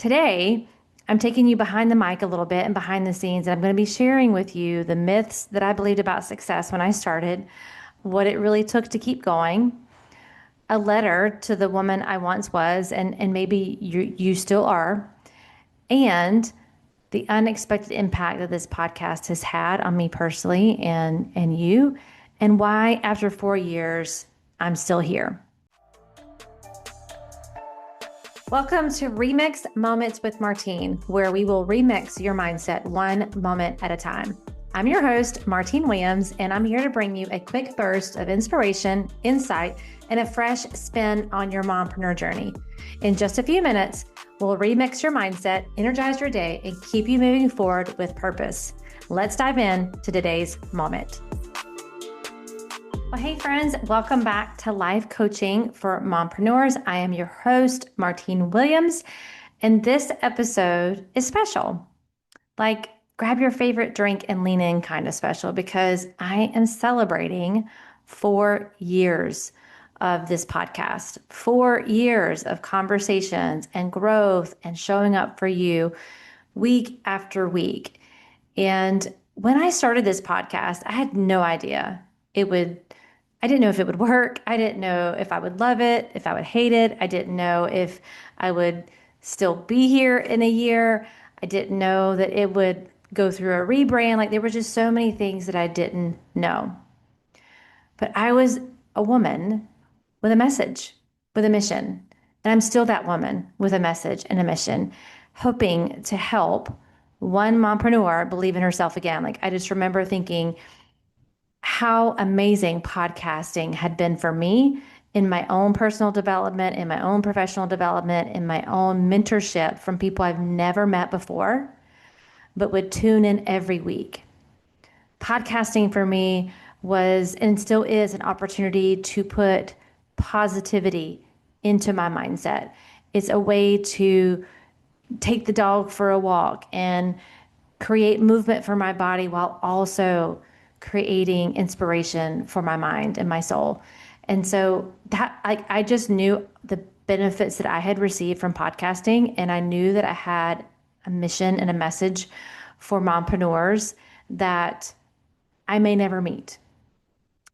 Today, I'm taking you behind the mic a little bit and behind the scenes, and I'm going to be sharing with you the myths that I believed about success when I started, what it really took to keep going, a letter to the woman I once was, and maybe you still are, and the unexpected impact that this podcast has had on me personally and you, and why after 4 years, I'm still here. Welcome to Remix Moments with Martine, where we will remix your mindset one moment at a time. I'm your host, Martine Williams, and I'm here to bring you a quick burst of inspiration, insight, and a fresh spin on your mompreneur journey. In just a few minutes, we'll remix your mindset, energize your day, and keep you moving forward with purpose. Let's dive in to today's moment. Well, hey friends, welcome back to Life Coaching for Mompreneurs. I am your host, Martine Williams, and this episode is special. Like, grab your favorite drink and lean in kind of special, because I am celebrating 4 years of this podcast, 4 years of conversations and growth and showing up for you week after week. And when I started this podcast, I had no idea I didn't know if it would work. I didn't know if I would love it, if I would hate it. I didn't know if I would still be here in a year. I didn't know that it would go through a rebrand. Like, there were just so many things that I didn't know. But I was a woman with a message, with a mission. And I'm still that woman with a message and a mission, hoping to help one mompreneur believe in herself again. Like, I just remember thinking how amazing podcasting had been for me in my own personal development, in my own professional development, in my own mentorship from people I've never met before, but would tune in every week. Podcasting for me was and still is an opportunity to put positivity into my mindset. It's a way to take the dog for a walk and create movement for my body while also creating inspiration for my mind and my soul. And so that I just knew the benefits that I had received from podcasting, and I knew that I had a mission and a message for mompreneurs that I may never meet.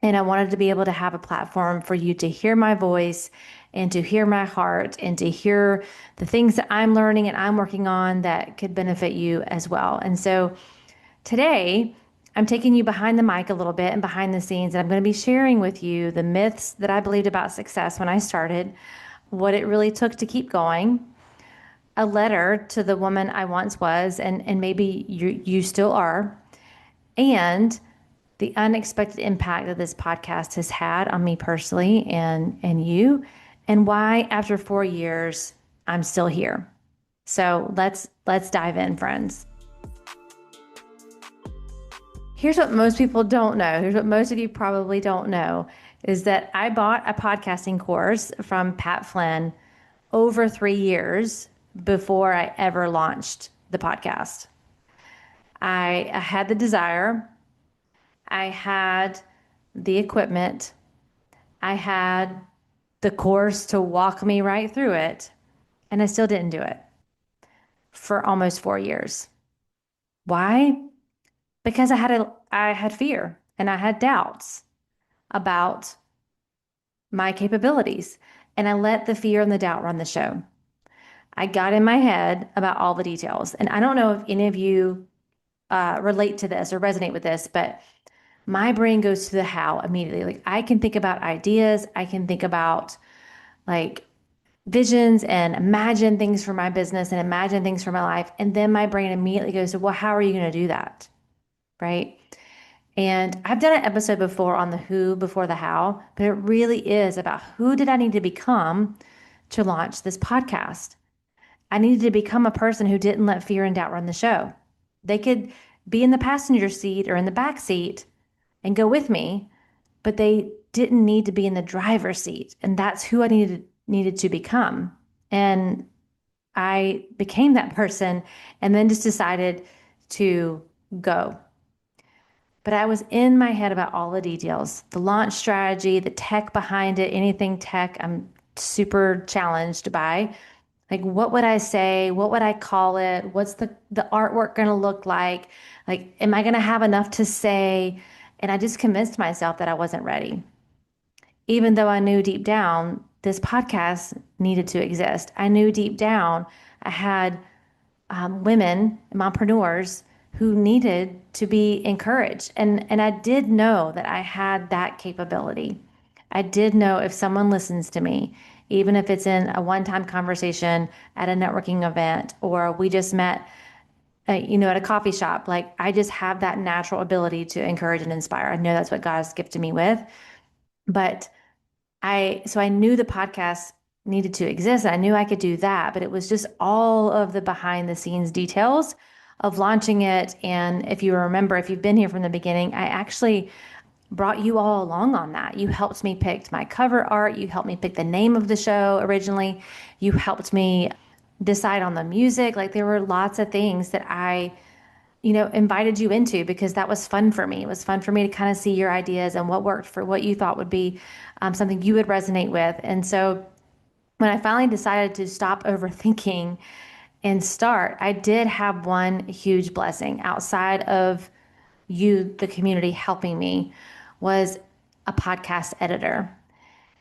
And I wanted to be able to have a platform for you to hear my voice and to hear my heart and to hear the things that I'm learning and I'm working on that could benefit you as well. And so today, I'm taking you behind the mic a little bit and behind the scenes, and I'm going to be sharing with you the myths that I believed about success when I started, what it really took to keep going, a letter to the woman I once was, and maybe you still are, and the unexpected impact that this podcast has had on me personally and you, and why after 4 years I'm still here. So let's dive in, friends. Here's what most people don't know. Here's what most of you probably don't know is that I bought a podcasting course from Pat Flynn over 3 years before I ever launched the podcast. I had the desire. I had the equipment. I had the course to walk me right through it. And I still didn't do it for almost 4 years. Why? Because I had fear and I had doubts about my capabilities, and I let the fear and the doubt run the show. I got in my head about all the details, and I don't know if any of you relate to this or resonate with this, but my brain goes to the how immediately. Like, I can think about ideas, I can think about like visions and imagine things for my business and imagine things for my life, and then my brain immediately goes to, well, how are you going to do that? Right? And I've done an episode before on the who before the how, but it really is about who did I need to become to launch this podcast? I needed to become a person who didn't let fear and doubt run the show. They could be in the passenger seat or in the back seat and go with me, but they didn't need to be in the driver's seat. And that's who I needed to become. And I became that person and then just decided to go. But I was in my head about all the details, the launch strategy, the tech behind it, anything tech I'm super challenged by. Like, what would I say? What would I call it? What's the artwork going to look like? Like, am I going to have enough to say? And I just convinced myself that I wasn't ready, even though I knew deep down this podcast needed to exist. I knew deep down I had women, mompreneurs, who needed to be encouraged. And I did know that I had that capability. I did know if someone listens to me, even if it's in a one-time conversation at a networking event, or we just met, at a coffee shop, like I just have that natural ability to encourage and inspire. I know that's what God has gifted me with. But I knew the podcast needed to exist. I knew I could do that, but it was just all of the behind the scenes details of launching it. And if you remember, if you've been here from the beginning, I actually brought you all along on that. You helped me pick my cover art. You helped me pick the name of the show originally. You helped me decide on the music. Like there were lots of things that I invited you into because that was fun for me. It was fun for me to kind of see your ideas and what worked for what you thought would be something you would resonate with. And so when I finally decided to stop overthinking and start, I did have one huge blessing outside of you, the community helping me, was a podcast editor.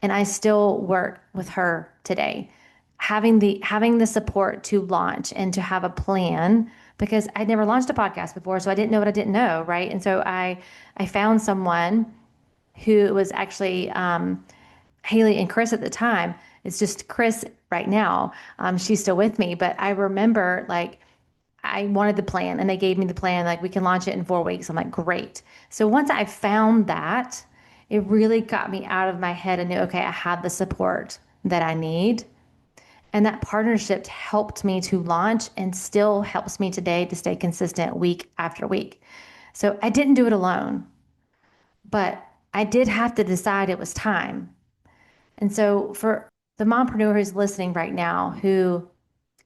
And I still work with her today. Having the support to launch and to have a plan because I'd never launched a podcast before, so I didn't know what I didn't know, right? And so I found someone who was actually Haley and Chris at the time. It's just Chris right now. She's still with me, but I remember like I wanted the plan and they gave me the plan, like we can launch it in 4 weeks. I'm like, great. So once I found that, it really got me out of my head and knew, okay, I have the support that I need. And that partnership helped me to launch and still helps me today to stay consistent week after week. So I didn't do it alone, but I did have to decide it was time. And so for the mompreneur who's listening right now, who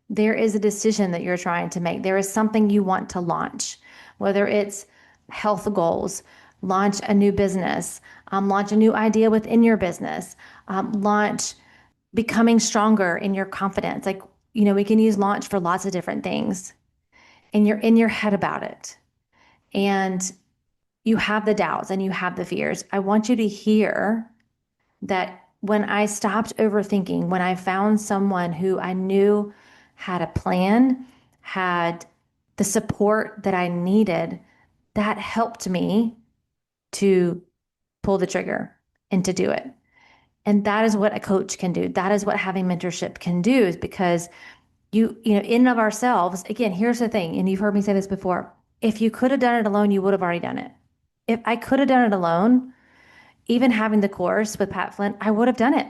there is a decision that you're trying to make. There is something you want to launch, whether it's health goals, launch a new business, launch a new idea within your business, launch becoming stronger in your confidence. Like, we can use launch for lots of different things. And you're in your head about it. And you have the doubts and you have the fears. I want you to hear that when I stopped overthinking, when I found someone who I knew had a plan, had the support that I needed, that helped me to pull the trigger and to do it. And that is what a coach can do. That is what having mentorship can do, is because in and of ourselves, again, here's the thing, and you've heard me say this before. If you could have done it alone, you would have already done it. If I could have done it alone, even having the course with Pat Flynn, I would have done it.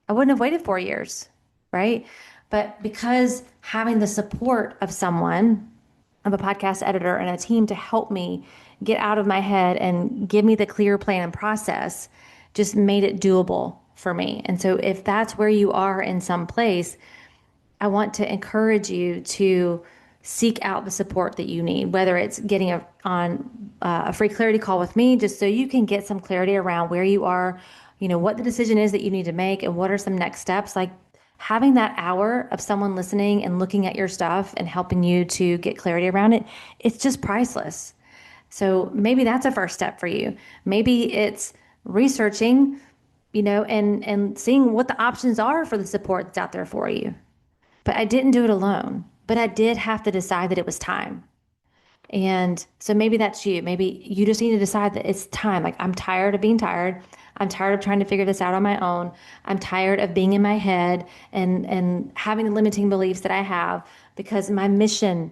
I wouldn't have waited 4 years, right? But because having the support of someone, of a podcast editor and a team to help me get out of my head and give me the clear plan and process, just made it doable for me. And so if that's where you are in some place, I want to encourage you to seek out the support that you need, whether it's getting a free clarity call with me, just so you can get some clarity around where you are, what the decision is that you need to make and what are some next steps. Like having that hour of someone listening and looking at your stuff and helping you to get clarity around it, it's just priceless. So maybe that's a first step for you. Maybe it's researching, and seeing what the options are for the support that's out there for you. But I didn't do it alone. But I did have to decide that it was time. And so maybe that's you. Maybe you just need to decide that it's time. Like, I'm tired of being tired. I'm tired of trying to figure this out on my own. I'm tired of being in my head and having the limiting beliefs that I have because my mission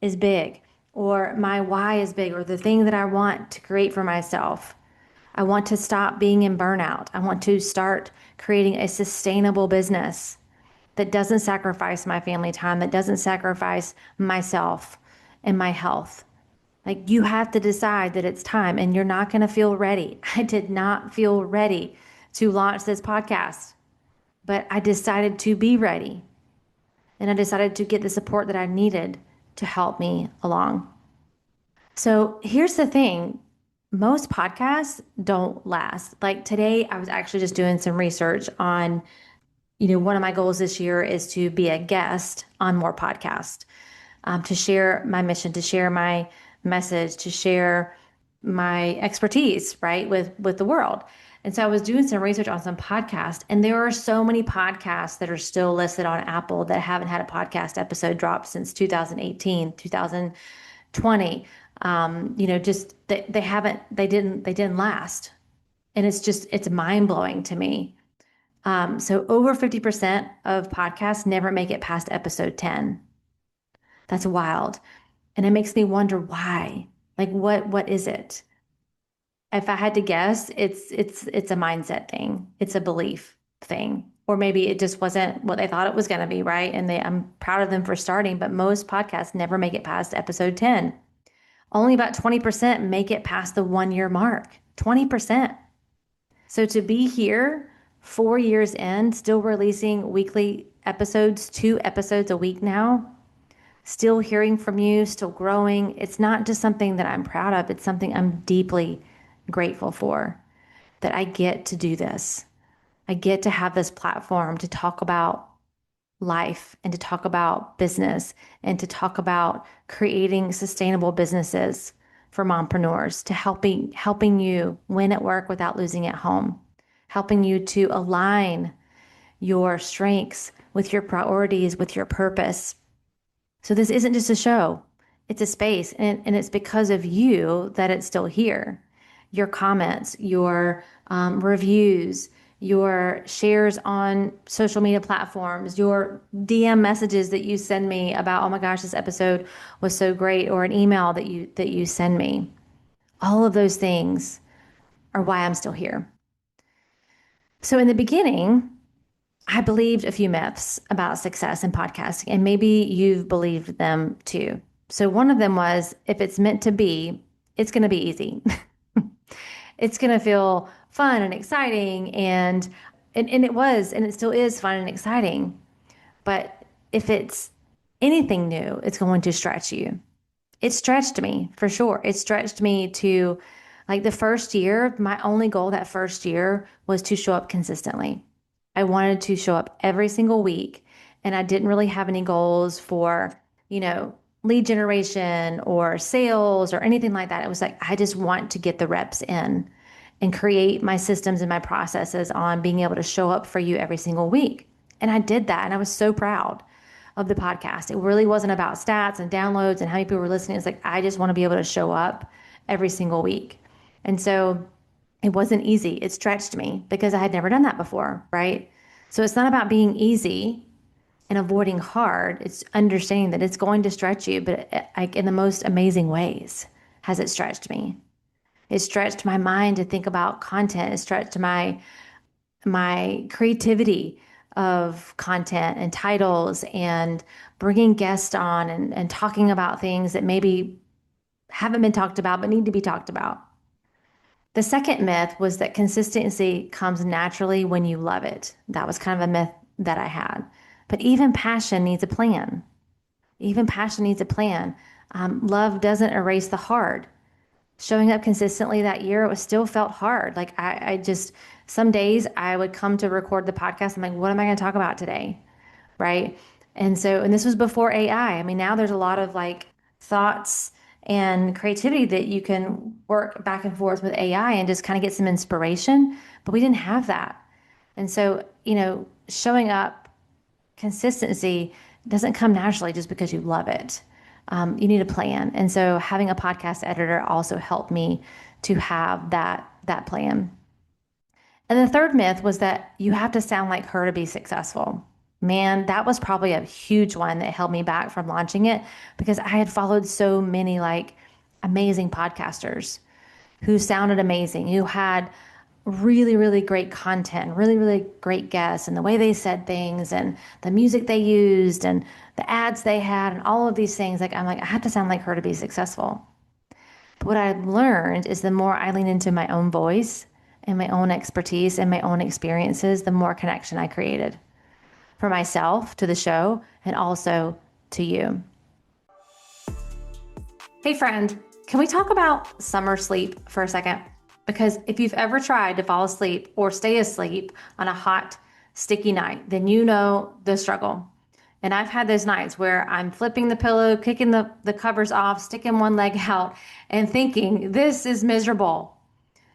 is big or my why is big or the thing that I want to create for myself. I want to stop being in burnout. I want to start creating a sustainable business that doesn't sacrifice my family time, that doesn't sacrifice myself and my health. Like, you have to decide that it's time and you're not going to feel ready. I did not feel ready to launch this podcast, but I decided to be ready and I decided to get the support that I needed to help me along. So here's the thing. Most podcasts don't last. Like today, I was actually just doing some research on one of my goals this year is to be a guest on more podcasts, to share my mission, to share my message, to share my expertise, right, with the world. And so I was doing some research on some podcasts, and there are so many podcasts that are still listed on Apple that haven't had a podcast episode dropped since 2018, 2020. Just they didn't last. And it's mind blowing to me. So over 50% of podcasts never make it past episode 10. That's wild. And it makes me wonder why. Like what is it? If I had to guess, it's a mindset thing. It's a belief thing. Or maybe it just wasn't what they thought it was going to be, right? And I'm proud of them for starting, but most podcasts never make it past episode 10. Only about 20% make it past the 1 year mark. 20%. So to be here 4 years in, still releasing weekly episodes, 2 episodes a week now, still hearing from you, still growing. It's not just something that I'm proud of. It's something I'm deeply grateful for, that I get to do this. I get to have this platform to talk about life and to talk about business and to talk about creating sustainable businesses for mompreneurs, to helping you win at work without losing at home, helping you to align your strengths with your priorities, with your purpose. So this isn't just a show, it's a space, and it's because of you that it's still here. Your comments, your reviews, your shares on social media platforms, your DM messages that you send me about, oh my gosh, this episode was so great, or an email that you send me. All of those things are why I'm still here. So in the beginning, I believed a few myths about success in podcasting, and maybe you've believed them too. So one of them was, if it's meant to be, it's going to be easy. It's going to feel fun and exciting. And it was, and it still is fun and exciting. But if it's anything new, it's going to stretch you. It stretched me for sure. It stretched me to, like, the first year, my only goal that first year was to show up consistently. I wanted to show up every single week, and I didn't really have any goals for, lead generation or sales or anything like that. It was like, I just want to get the reps in and create my systems and my processes on being able to show up for you every single week. And I did that, and I was so proud of the podcast. It really wasn't about stats and downloads and how many people were listening. It's like, I just want to be able to show up every single week. And so it wasn't easy. It stretched me because I had never done that before, right? So it's not about being easy and avoiding hard. It's understanding that it's going to stretch you, but like in the most amazing ways has it stretched me. It stretched my mind to think about content. It stretched my creativity of content and titles and bringing guests on and talking about things that maybe haven't been talked about but need to be talked about. The second myth was that consistency comes naturally when you love it. That was kind of a myth that I had. But even passion needs a plan. Even passion needs a plan. Love doesn't erase the hard. Showing up consistently that year, it was still felt hard. Like I just, some days I would come to record the podcast. I'm like, what am I going to talk about today? Right. And this was before AI. I mean, now there's a lot of like thoughts and creativity that you can work back and forth with AI and just kind of get some inspiration, but we didn't have that. And so, showing up, consistency doesn't come naturally just because you love it. You need a plan. And so having a podcast editor also helped me to have that plan. And the third myth was that you have to sound like her to be successful. Man, that was probably a huge one that held me back from launching it, because I had followed so many like amazing podcasters who sounded amazing, who had really, really great content, really, really great guests, and the way they said things and the music they used and the ads they had and all of these things. Like, I'm like, I have to sound like her to be successful. But what I've learned is the more I lean into my own voice and my own expertise and my own experiences, the more connection I created for myself, to the show, and also to you. Hey friend, can we talk about summer sleep for a second? Because if you've ever tried to fall asleep or stay asleep on a hot sticky night, then you know the struggle. And I've had those nights where I'm flipping the pillow, kicking the covers off, sticking one leg out, and thinking, this is miserable.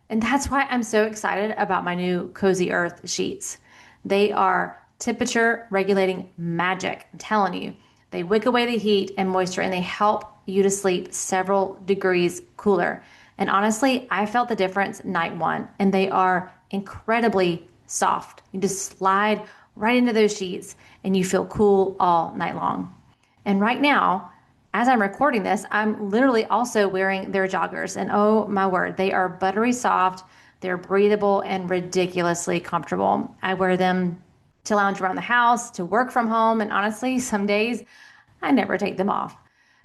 And that's why I'm so excited about my new Cozy Earth sheets. They are temperature regulating magic. I'm telling you, they wick away the heat and moisture and they help you to sleep several degrees cooler. And honestly, I felt the difference night one, and they are incredibly soft. You just slide right into those sheets and you feel cool all night long. And right now, as I'm recording this, I'm literally also wearing their joggers. And oh my word, they are buttery soft, they're breathable, and ridiculously comfortable. I wear them to lounge around the house, to work from home, and honestly, some days I never take them off.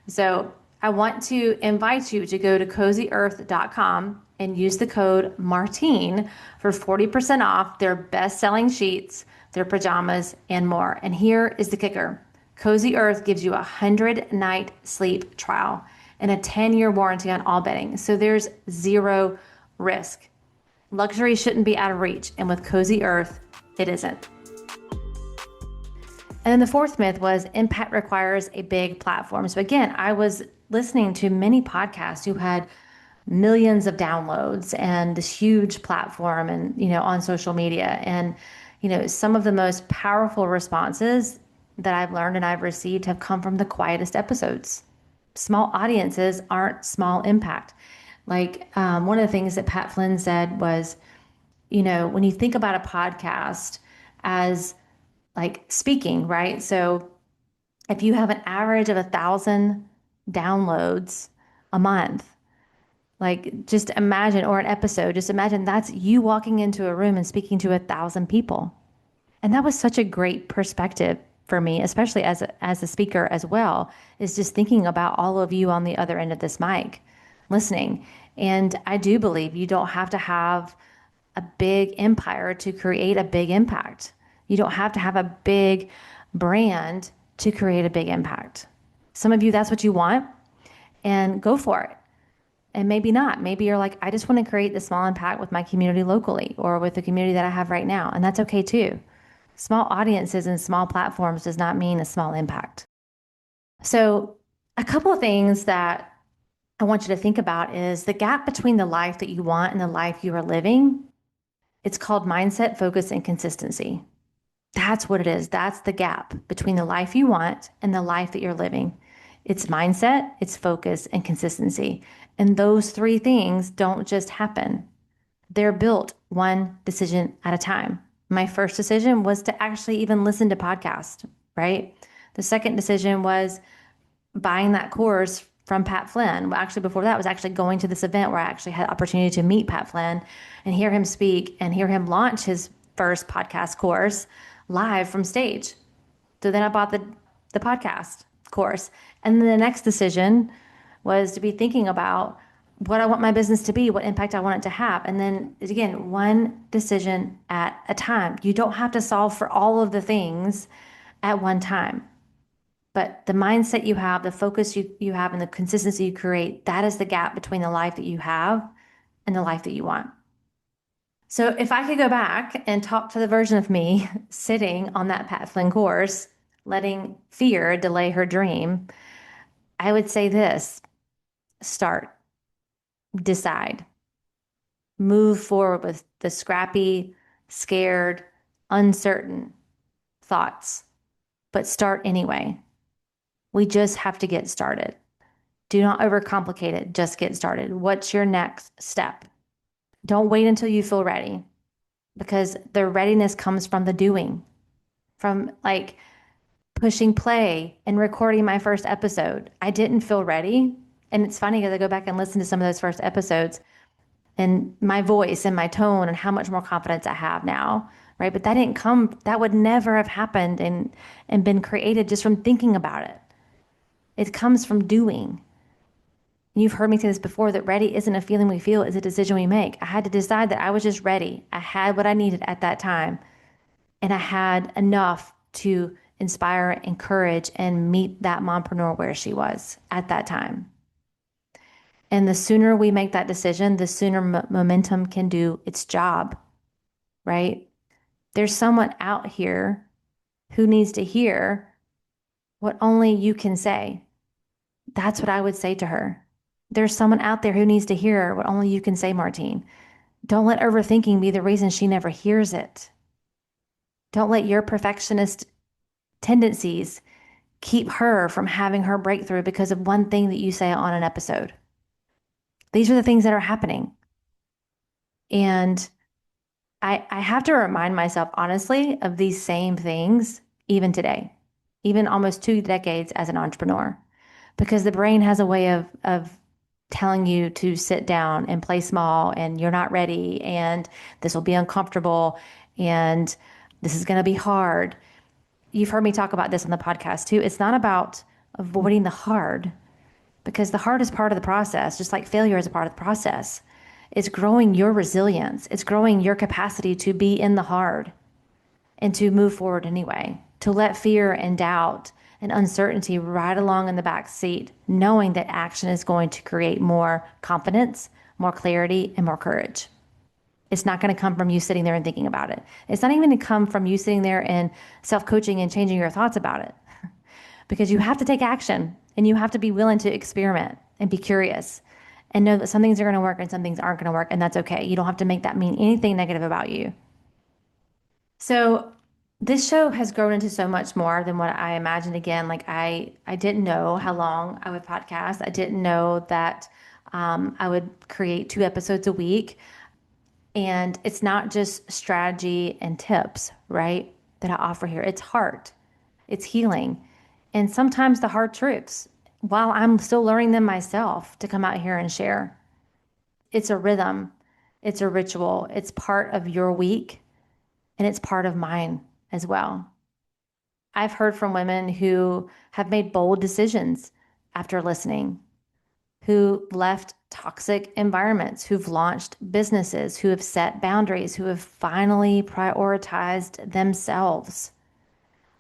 So I want to invite you to go to cozyearth.com and use the code Martine for 40% off their best-selling sheets, their pajamas, and more. And here is the kicker. Cozy Earth gives you a 100-night sleep trial and a 10-year warranty on all bedding. So there's zero risk. Luxury shouldn't be out of reach. And with Cozy Earth, it isn't. And then the fourth myth was impact requires a big platform. So again, I was listening to many podcasts who had millions of downloads and this huge platform and, on social media. And, some of the most powerful responses that I've learned and I've received have come from the quietest episodes. Small audiences aren't small impact. Like one of the things that Pat Flynn said was, when you think about a podcast as like speaking, right? So if you have an average of 1,000 downloads a month, like just imagine, or an episode, just imagine that's you walking into a room and speaking to 1,000 people. And that was such a great perspective for me, especially as a speaker as well, is just thinking about all of you on the other end of this mic listening. And I do believe you don't have to have a big empire to create a big impact. You don't have to have a big brand to create a big impact. Some of you, that's what you want, and go for it. And maybe not. Maybe you're like, I just want to create the small impact with my community locally or with the community that I have right now. And that's okay too. Small audiences and small platforms does not mean a small impact. So a couple of things that I want you to think about is the gap between the life that you want and the life you are living. It's called mindset, focus, and consistency. That's what it is. That's the gap between the life you want and the life that you're living. It's mindset, it's focus, and consistency. And those three things don't just happen. They're built one decision at a time. My first decision was to actually even listen to podcasts, right? The second decision was buying that course from Pat Flynn. Well, actually, before that was actually going to this event where I actually had the opportunity to meet Pat Flynn and hear him speak and hear him launch his first podcast course live from stage. So then I bought the podcast course. And then the next decision was to be thinking about what I want my business to be, what impact I want it to have. And then again, one decision at a time. You don't have to solve for all of the things at one time. But the mindset you have, the focus you have, and the consistency you create, that is the gap between the life that you have and the life that you want. So if I could go back and talk to the version of me sitting on that Pat Flynn course, letting fear delay her dream, I would say this: start, decide, move forward with the scrappy, scared, uncertain thoughts, but start anyway. We just have to get started. Do not overcomplicate it. Just get started. What's your next step? Don't wait until you feel ready, because the readiness comes from the doing, from like pushing play and recording my first episode. I didn't feel ready. And it's funny because I go back and listen to some of those first episodes and my voice and my tone and how much more confidence I have now, right? But that didn't come, that would never have happened and been created just from thinking about it. It comes from doing. You've heard me say this before, that ready isn't a feeling we feel, it's a decision we make. I had to decide that I was just ready. I had what I needed at that time. And I had enough to inspire, encourage, and meet that mompreneur where she was at that time. And the sooner we make that decision, the sooner momentum can do its job, right? There's someone out here who needs to hear what only you can say. That's what I would say to her. There's someone out there who needs to hear what only you can say, Martine. Don't let overthinking be the reason she never hears it. Don't let your perfectionist tendencies keep her from having her breakthrough because of one thing that you say on an episode. These are the things that are happening. And I have to remind myself, honestly, of these same things even today, even almost 2 decades as an entrepreneur, because the brain has a way of telling you to sit down and play small and you're not ready and this will be uncomfortable and this is going to be hard. You've heard me talk about this on the podcast too. It's not about avoiding the hard because the hard is part of the process, just like failure is a part of the process. It's growing your resilience. It's growing your capacity to be in the hard and to move forward anyway, to let fear and doubt and uncertainty ride along in the back seat, knowing that action is going to create more confidence, more clarity, and more courage. It's not going to come from you sitting there and thinking about it. It's not even going to come from you sitting there and self-coaching and changing your thoughts about it because you have to take action and you have to be willing to experiment and be curious and know that some things are going to work and some things aren't going to work. And that's okay. You don't have to make that mean anything negative about you. So this show has grown into so much more than what I imagined. Again, like I didn't know how long I would podcast. I didn't know that I would create 2 episodes a week. And it's not just strategy and tips, right, that I offer here. It's heart, it's healing, and sometimes the hard truths while I'm still learning them myself to come out here and share. It's a rhythm, it's a ritual, it's part of your week, and it's part of mine as well. I've heard from women who have made bold decisions after listening, who left toxic environments, who've launched businesses, who have set boundaries, who have finally prioritized themselves,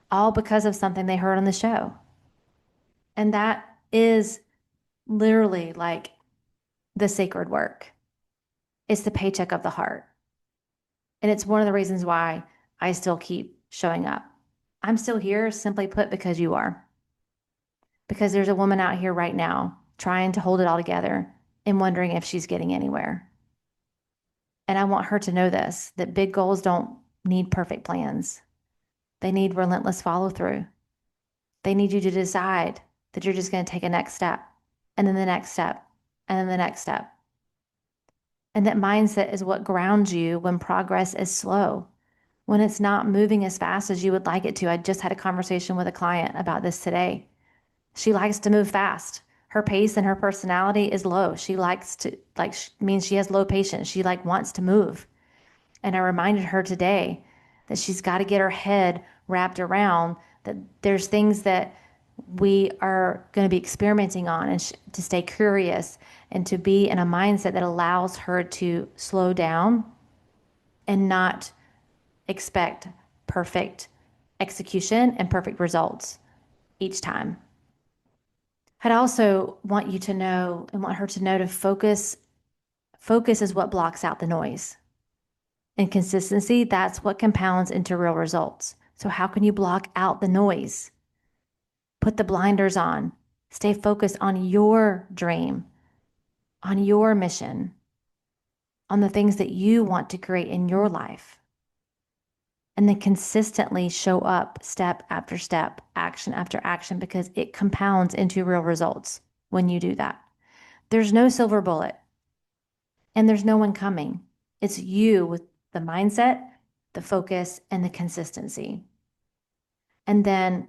all because of something they heard on the show. And that is literally like the sacred work. It's the paycheck of the heart. And it's one of the reasons why I still keep showing up. I'm still here, simply put, because you are. Because there's a woman out here right now trying to hold it all together and wondering if she's getting anywhere. And I want her to know this, that big goals don't need perfect plans. They need relentless follow through. They need you to decide that you're just going to take a next step and then the next step and then the next step. And that mindset is what grounds you when progress is slow, when it's not moving as fast as you would like it to. I just had a conversation with a client about this today. She likes to move fast. Her pace and her personality is low. She likes to, means she has low patience. She wants to move. And I reminded her today that she's got to get her head wrapped around that there's things that we are going to be experimenting on and to stay curious and to be in a mindset that allows her to slow down and not expect perfect execution and perfect results each time. I'd also want you to know and want her to know to focus. Focus is what blocks out the noise. And consistency, that's what compounds into real results. So how can you block out the noise? Put the blinders on. Stay focused on your dream, on your mission, on the things that you want to create in your life. And then consistently show up step after step, action after action, because it compounds into real results when you do that. There's no silver bullet and there's no one coming. It's you with the mindset, the focus, and the consistency. And then,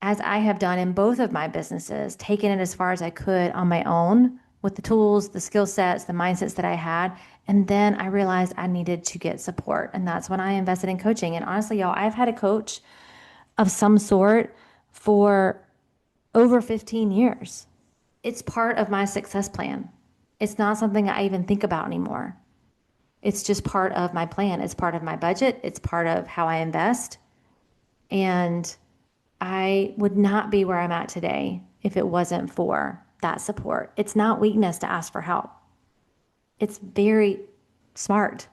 as I have done in both of my businesses, taken it as far as I could on my own with the tools, the skill sets, the mindsets that I had. And then I realized I needed to get support. And that's when I invested in coaching. And honestly, y'all, I've had a coach of some sort for over 15 years. It's part of my success plan. It's not something I even think about anymore. It's just part of my plan. It's part of my budget. It's part of how I invest. And I would not be where I'm at today if it wasn't for that support. It's not weakness to ask for help. It's very smart.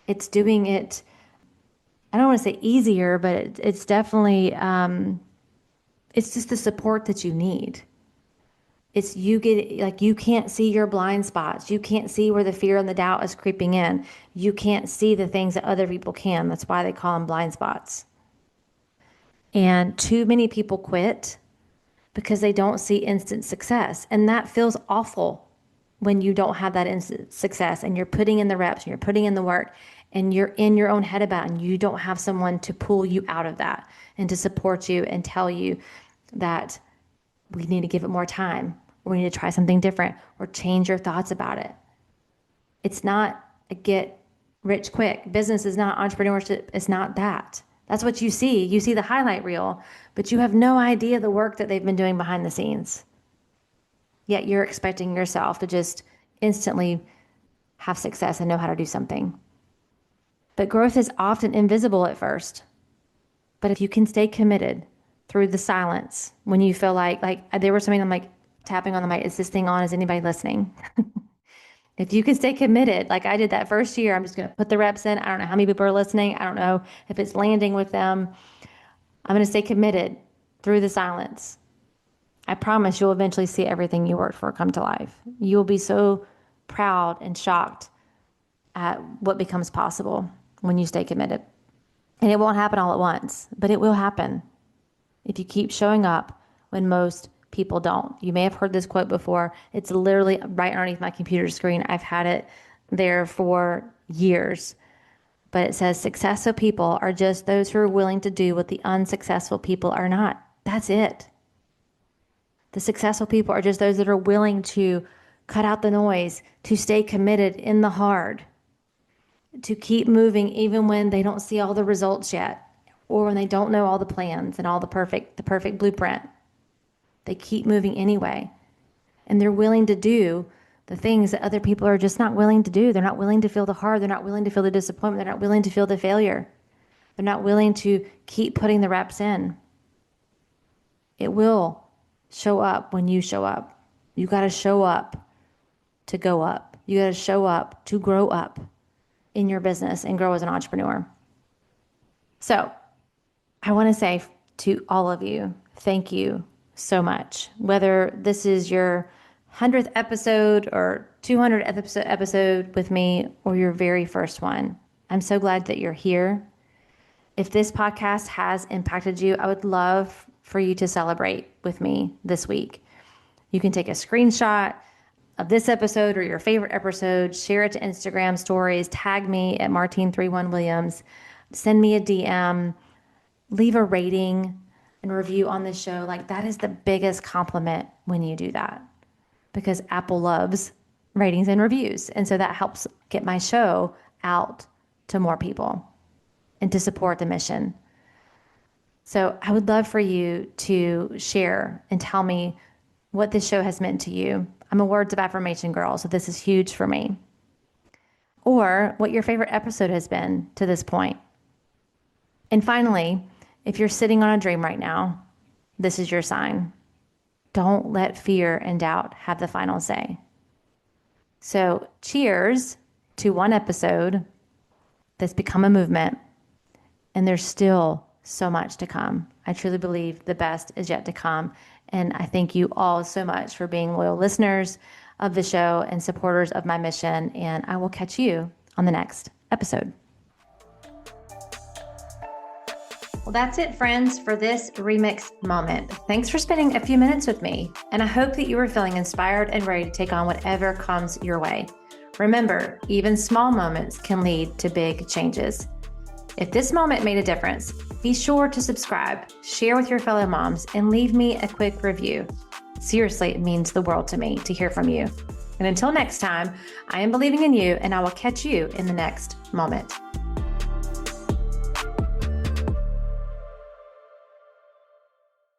It's doing it I don't want to say easier, but it's definitely, it's just the support that you need. It's you get like, you can't see your blind spots. You can't see where the fear and the doubt is creeping in. You can't see the things that other people can. That's why they call them blind spots. And too many people quit because they don't see instant success. And that feels awful when you don't have that instant success and you're putting in the reps and you're putting in the work and you're in your own head about it and you don't have someone to pull you out of that and to support you and tell you that we need to give it more time, or we need to try something different, or change your thoughts about it. It's not a get rich quick. Business is not entrepreneurship. It's not that. That's what you see. You see the highlight reel, but you have no idea the work that they've been doing behind the scenes. Yet you're expecting yourself to just instantly have success and know how to do something. But growth is often invisible at first. But if you can stay committed through the silence, when you feel like there was something, I'm like tapping on the mic, is this thing on? Is anybody listening? If you can stay committed, like I did that first year, I'm just going to put the reps in. I don't know how many people are listening. I don't know if it's landing with them. I'm going to stay committed through the silence. I promise you'll eventually see everything you worked for come to life. You'll be so proud and shocked at what becomes possible when you stay committed. And it won't happen all at once, but it will happen if you keep showing up when most people don't. You may have heard this quote before. It's literally right underneath my computer screen. I've had it there for years. But it says, successful people are just those who are willing to do what the unsuccessful people are not. That's it. The successful people are just those that are willing to cut out the noise, to stay committed in the hard, to keep moving even when they don't see all the results yet, or when they don't know all the plans and all the perfect blueprint. They keep moving anyway. And they're willing to do the things that other people are just not willing to do. They're not willing to feel the hard. They're not willing to feel the disappointment. They're not willing to feel the failure. They're not willing to keep putting the reps in. It will show up when you show up. You got to show up to go up. You got to show up to grow up in your business and grow as an entrepreneur. So I want to say to all of you, thank you so much. Whether this is your 100th episode or 200th episode with me or your very first one, I'm so glad that you're here. If this podcast has impacted you, I would love for you to celebrate with me this week. You can take a screenshot of this episode or your favorite episode, share it to Instagram stories, tag me at Martine31Williams, send me a DM, leave a rating and review on this show. Like, that is the biggest compliment when you do that, because Apple loves ratings and reviews. And so that helps get my show out to more people and to support the mission. So I would love for you to share and tell me what this show has meant to you. I'm a words of affirmation girl, so this is huge for me. Or what your favorite episode has been to this point. And finally, if you're sitting on a dream right now, this is your sign. Don't let fear and doubt have the final say. So cheers to one episode that's become a movement, and there's still so much to come. I truly believe the best is yet to come. And I thank you all so much for being loyal listeners of the show and supporters of my mission. And I will catch you on the next episode. Well, that's it, friends, for this remix moment. Thanks for spending a few minutes with me, and I hope that you are feeling inspired and ready to take on whatever comes your way. Remember, even small moments can lead to big changes. If this moment made a difference, be sure to subscribe, share with your fellow moms, and leave me a quick review. Seriously, it means the world to me to hear from you. And until next time, I am believing in you, and I will catch you in the next moment.